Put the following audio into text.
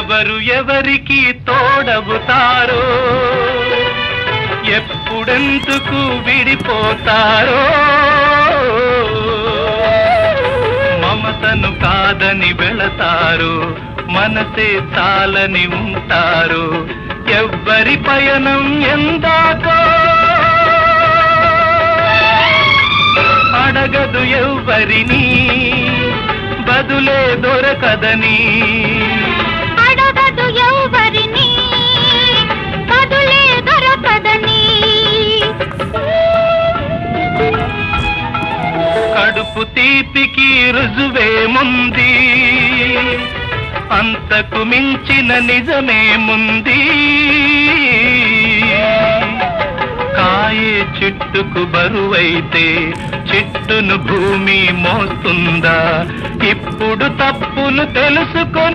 ఎవరు ఎవరికి తోడవుతారో, ఎప్పుడెందుకు విడిపోతారో, మమతను కాదని వెళతారు, మనసే చాలని ఉంటారు. ఎవ్వరి పయనం ఎందాకో అడగదు ఎవ్వరిని, బదులే దొరకదని. అడగదు ఎవ్వరిని, బదులే దొరకదని. కడుపు తీపికి రుజువేముంది, అంతకు మించిన నిజమేముంది. కాయే చెట్టుకు బరువైతే చెట్టును భూమి మోస్తుందా? ఇప్పుడు తప్పును తెలుసుకొని